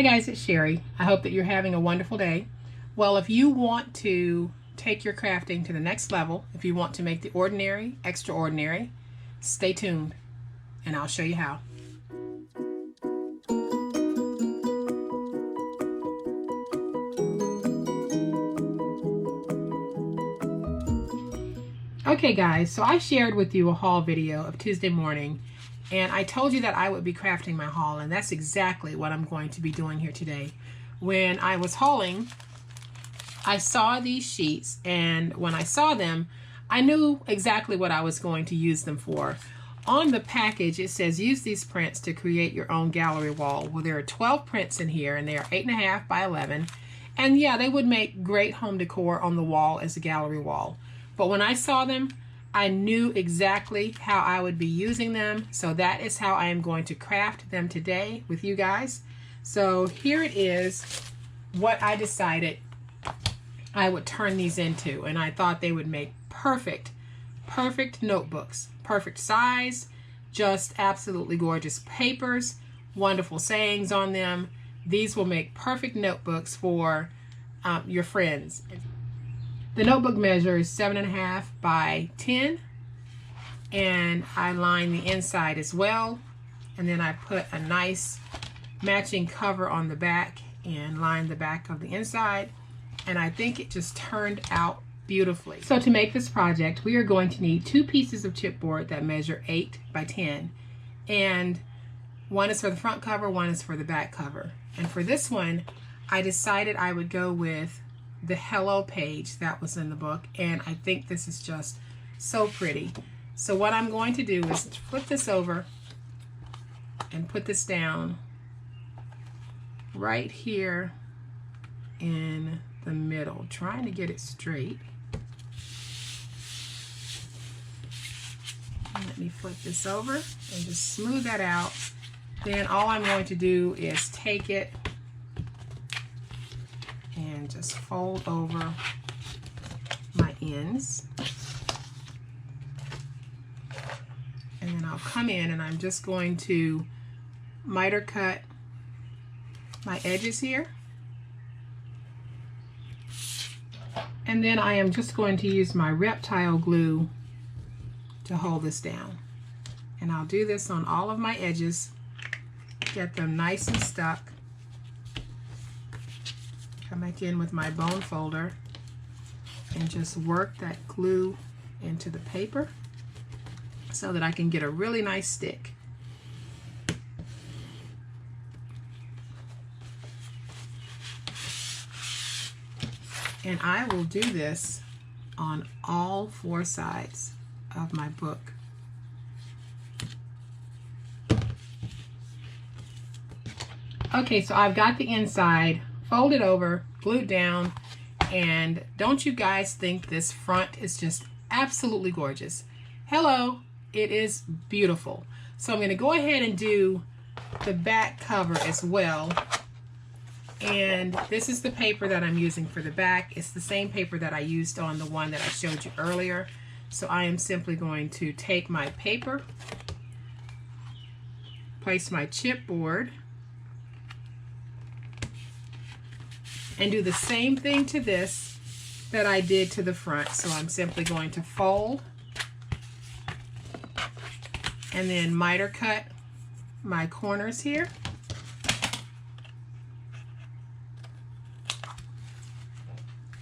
Hi guys, it's Sherry. I hope that you're having a wonderful day. Well, if you want to take your crafting to the next level, if you want to make the ordinary extraordinary, stay tuned and I'll show you how. Okay guys, so I shared with you a haul video of Tuesday morning, and I told you that I would be crafting my haul, and that's exactly what I'm going to be doing here today. When I was hauling, I saw these sheets, and when I saw them, I knew exactly what I was going to use them for. On the package, it says use these prints to create your own gallery wall. Well, there are 12 prints in here, and they are 8.5 by 11. And yeah, they would make great home decor on the wall as a gallery wall. But when I saw them, I knew exactly how I would be using them. So that is how I am going to craft them today with you guys. So here it is, what I decided I would turn these into. And I thought they would make perfect notebooks. Perfect size, just absolutely gorgeous papers, wonderful sayings on them. These will make perfect notebooks for your friends. The notebook measure is 7.5 by 10, and I line the inside as well, and then I put a nice matching cover on the back and line the back of the inside, and I think it just turned out beautifully. So to make this project, we are going to need 2 pieces of chipboard that measure 8 by 10, and one is for the front cover, one is for the back cover. And for this one, I decided I would go with the hello page that was in the book, and I think this is just so pretty. So what I'm going to do is flip this over and put this down right here in the middle, trying to get it straight. Let me flip this over and just smooth that out. Then all I'm going to do is take it and just fold over my ends. And then I'll come in and I'm just going to miter cut my edges here. And then I am just going to use my reptile glue to hold this down. And I'll do this on all of my edges, get them nice and stuck. Come back in with my bone folder and just work that glue into the paper so that I can get a really nice stick. And I will do this on all 4 sides of my book. Okay, so I've got the inside folded over, glued down, and don't you guys think this front is just absolutely gorgeous? Hello, it is beautiful. So I'm going to go ahead and do the back cover as well. And this is the paper that I'm using for the back. It's the same paper that I used on the one that I showed you earlier. So I am simply going to take my paper, place my chipboard, and do the same thing to this that I did to the front. So I'm simply going to fold and then miter cut my corners here.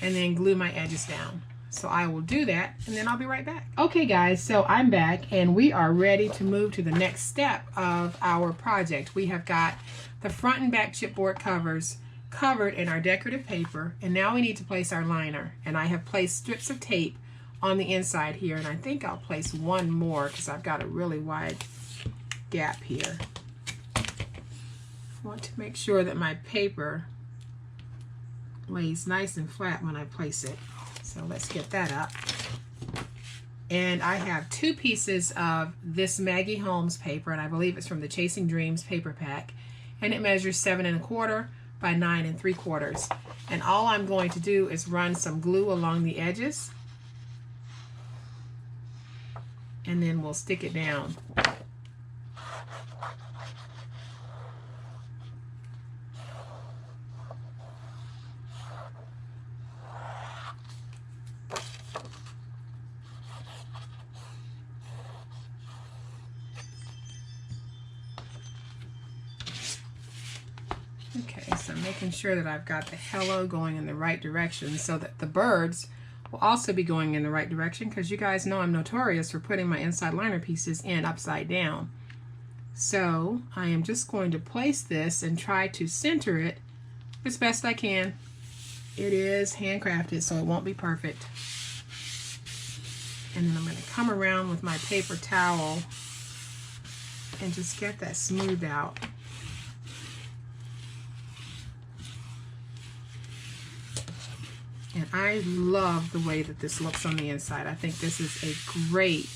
And then glue my edges down. So I will do that and then I'll be right back. Okay guys, so I'm back and we are ready to move to the next step of our project. We have got the front and back chipboard covers covered in our decorative paper, and now we need to place our liner. And I have placed strips of tape on the inside here, and I think I'll place one more because I've got a really wide gap here. I want to make sure that my paper lays nice and flat when I place it. So let's get that up. And I have 2 pieces of this Maggie Holmes paper, and I believe it's from the Chasing Dreams paper pack, and it measures 7 1/4 by 9 3/4. And all I'm going to do is run some glue along the edges, and then we'll stick it down. Okay, so I'm making sure that I've got the hello going in the right direction so that the birds will also be going in the right direction, because you guys know I'm notorious for putting my inside liner pieces in upside down. So I am just going to place this and try to center it as best I can. It is handcrafted, so it won't be perfect. And then I'm going to come around with my paper towel and just get that smoothed out. And I love the way that this looks on the inside. I think this is a great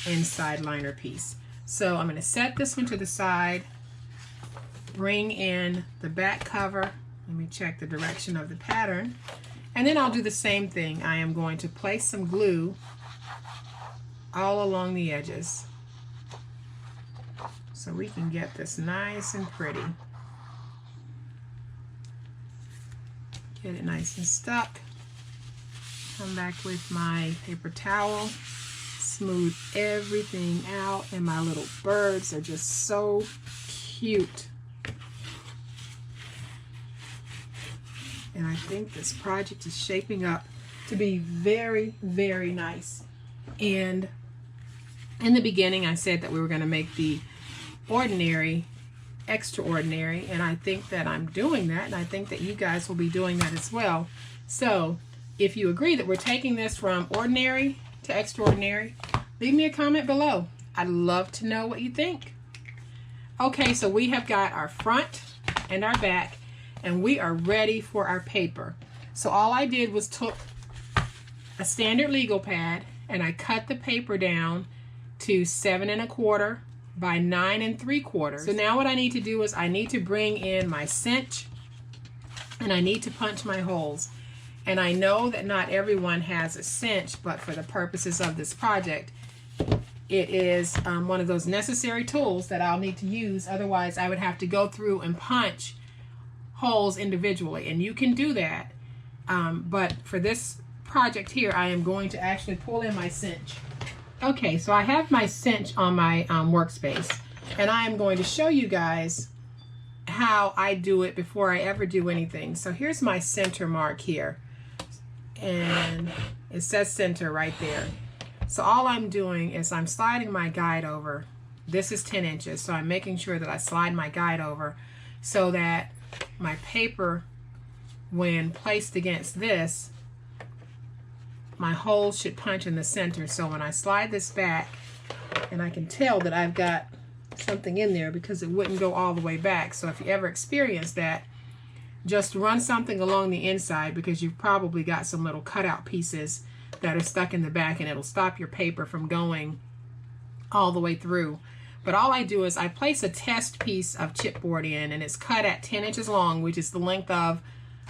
inside liner piece. So I'm going to set this one to the side, bring in the back cover. Let me check the direction of the pattern. And then I'll do the same thing. I am going to place some glue all along the edges so we can get this nice and pretty. Get it nice and stuck. Come back with my paper towel, smooth everything out, and my little birds are just so cute. And I think this project is shaping up to be very, very nice. And in the beginning, I said that we were going to make the ordinary extraordinary, and I think that I'm doing that, and I think that you guys will be doing that as well. So if you agree that we're taking this from ordinary to extraordinary, leave me a comment below. I'd love to know what you think. Okay, so we have got our front and our back, and we are ready for our paper. So all I did was took a standard legal pad and I cut the paper down to 7 1/4 by 9 3/4. So now what I need to do is I need to bring in my cinch and I need to punch my holes. And I know that not everyone has a cinch, but for the purposes of this project, it is one of those necessary tools that I'll need to use. Otherwise, I would have to go through and punch holes individually, and you can do that. But for this project here, I am going to actually pull in my cinch. Okay, so I have my cinch on my workspace, and I am going to show you guys how I do it before I ever do anything. So here's my center mark here, and it says center right there. So all I'm doing is I'm sliding my guide over. This is 10 inches, so I'm making sure that I slide my guide over so that my paper, when placed against this, my holes should punch in the center. So when I slide this back, and I can tell that I've got something in there because it wouldn't go all the way back. So if you ever experience that, just run something along the inside, because you've probably got some little cutout pieces that are stuck in the back, and it'll stop your paper from going all the way through. But all I do is I place a test piece of chipboard in, and it's cut at 10 inches long, which is the length of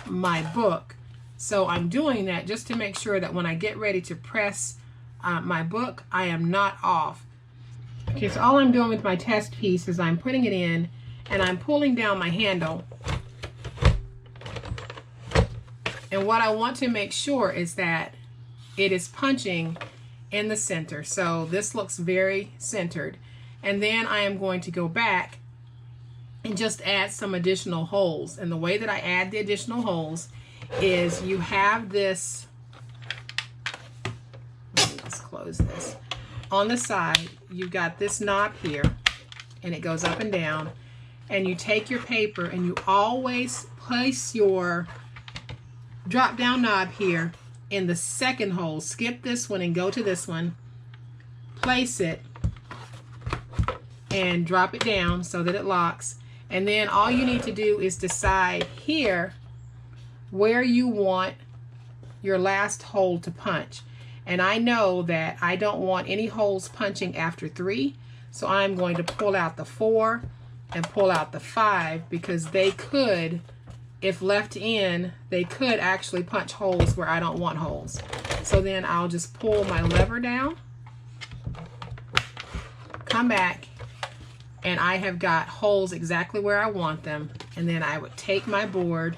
my book. So I'm doing that just to make sure that when I get ready to press my book, I am not off. Okay, so all I'm doing with my test piece is I'm putting it in, and I'm pulling down my handle. And what I want to make sure is that it is punching in the center. So this looks very centered. And then I am going to go back and just add some additional holes. And the way that I add the additional holes is you have this, let me just close this. On the side, you've got this knob here, and it goes up and down. And you take your paper and you always place your drop down knob here in the second hole. Skip this one and go to this one. Place it and drop it down so that it locks. And then all you need to do is decide here where you want your last hole to punch. And I know that I don't want any holes punching after 3, so I'm going to pull out the 4 and pull out the 5, because they could, if left in, they could actually punch holes where I don't want holes. So then I'll just pull my lever down, come back, and I have got holes exactly where I want them. And then I would take my board,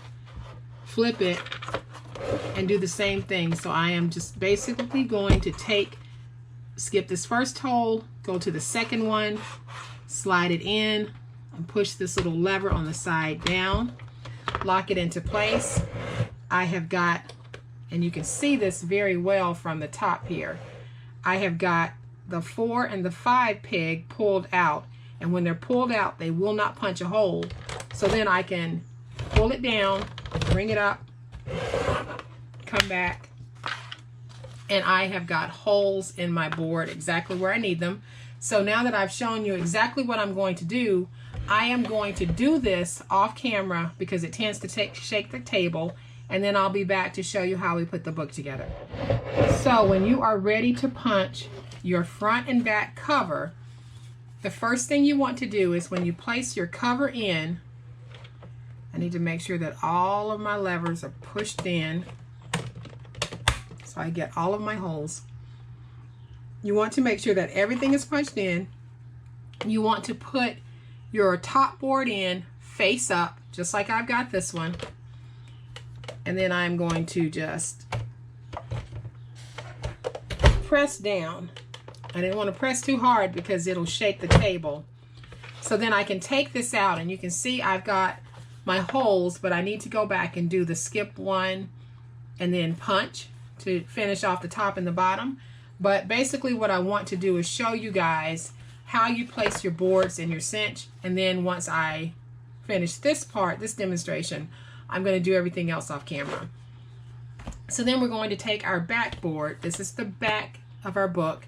flip it, and do the same thing. So I am just basically going to skip this first hole, go to the second one, slide it in and push this little lever on the side down, lock it into place. I have got, and you can see this very well from the top here, I have got the 4 and the 5 peg pulled out, and when they're pulled out they will not punch a hole. So then I can pull it down, bring it up, come back, and I have got holes in my board exactly where I need them. So now that I've shown you exactly what I'm going to do, I am going to do this off camera because it tends to shake the table, and then I'll be back to show you how we put the book together. So when you are ready to punch your front and back cover, the first thing you want to do is when you place your cover in, I need to make sure that all of my levers are pushed in so I get all of my holes. You want to make sure that everything is punched in. You want to put your top board in face up, just like I've got this one. And then I'm going to just press down. I didn't want to press too hard because it'll shake the table. So then I can take this out, and you can see I've got my holes, but I need to go back and do the skip one and then punch to finish off the top and the bottom. But basically what I want to do is show you guys how you place your boards in your cinch, and then once I finish this part, this demonstration, I'm going to do everything else off camera. So then we're going to take our back board. This is the back of our book,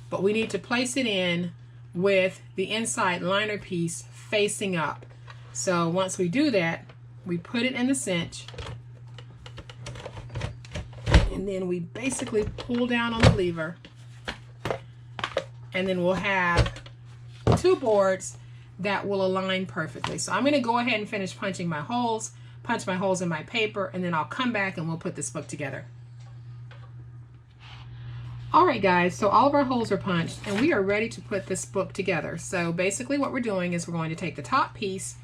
but we need to place it in with the inside liner piece facing up. So once we do that, we put it in the cinch, and then we basically pull down on the lever, and then we'll have 2 boards that will align perfectly. So I'm going to go ahead and finish punching my holes, punch my holes in my paper, and then I'll come back and we'll put this book together. Alright guys, so all of our holes are punched and we are ready to put this book together. So basically what we're doing is we're going to take the top piece,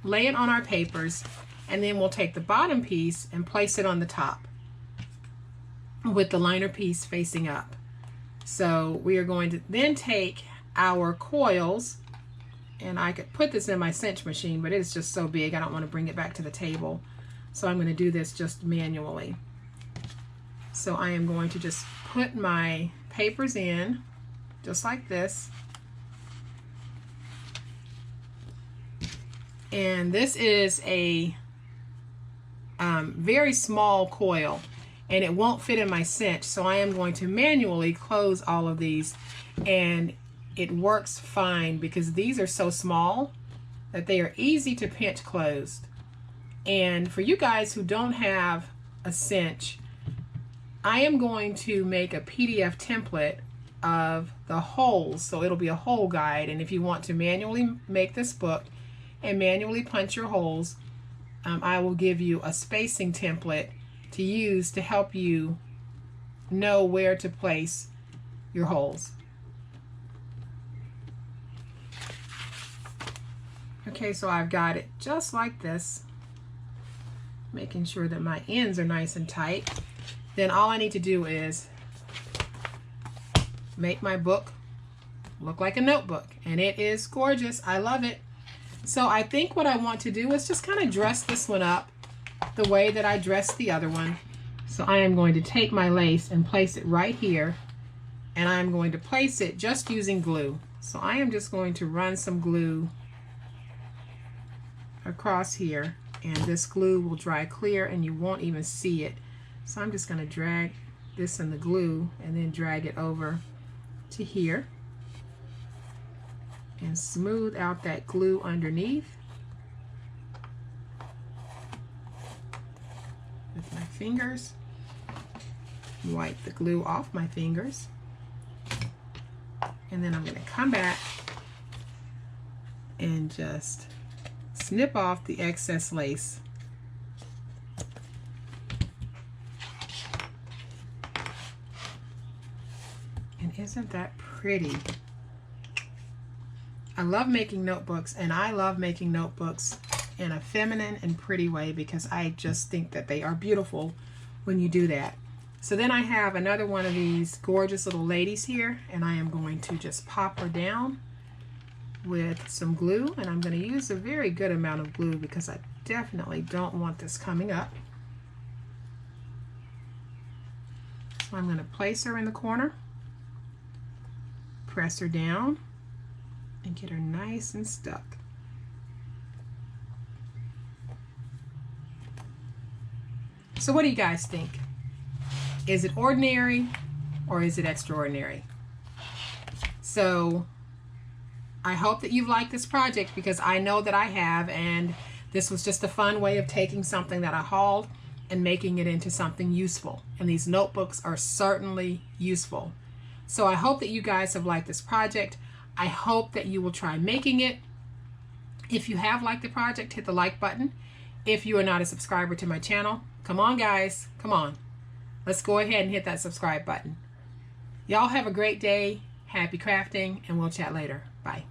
lay it on our papers, and then we'll take the bottom piece and place it on the top with the liner piece facing up. So we are going to then take our coils, and I could put this in my cinch machine, but it's just so big I don't want to bring it back to the table. So I'm going to do this just manually. So I am going to just put my papers in just like this. And this is a very small coil, and it won't fit in my cinch, so I am going to manually close all of these, and it works fine because these are so small that they are easy to pinch closed. And for you guys who don't have a cinch, I am going to make a PDF template of the holes, so it'll be a hole guide, and if you want to manually make this book and manually punch your holes, I will give you a spacing template to use to help you know where to place your holes. Okay, so I've got it just like this, making sure that my ends are nice and tight. Then all I need to do is make my book look like a notebook, and it is gorgeous. I love it. So I think what I want to do is just kind of dress this one up the way that I dressed the other one. So I am going to take my lace and place it right here, and I'm going to place it just using glue. So I am just going to run some glue across here, and this glue will dry clear and you won't even see it. So I'm just going to drag this in the glue and then drag it over to here and smooth out that glue underneath with my fingers. Wipe the glue off my fingers, and then I'm going to come back and just snip off the excess lace. And isn't that pretty? I love making notebooks, and I love making notebooks in a feminine and pretty way because I just think that they are beautiful when you do that. So then I have another one of these gorgeous little ladies here, and I am going to just pop her down with some glue, and I'm going to use a very good amount of glue because I definitely don't want this coming up. So I'm going to place her in the corner, press her down, and get her nice and stuck. So what do you guys think? Is it ordinary or is it extraordinary? So I hope that you've liked this project, because I know that I have, and this was just a fun way of taking something that I hauled and making it into something useful. And these notebooks are certainly useful. So I hope that you guys have liked this project. I hope that you will try making it. If you have liked the project, hit the like button. If you are not a subscriber to my channel, come on guys, come on. Let's go ahead and hit that subscribe button. Y'all have a great day. Happy crafting, and we'll chat later. Bye.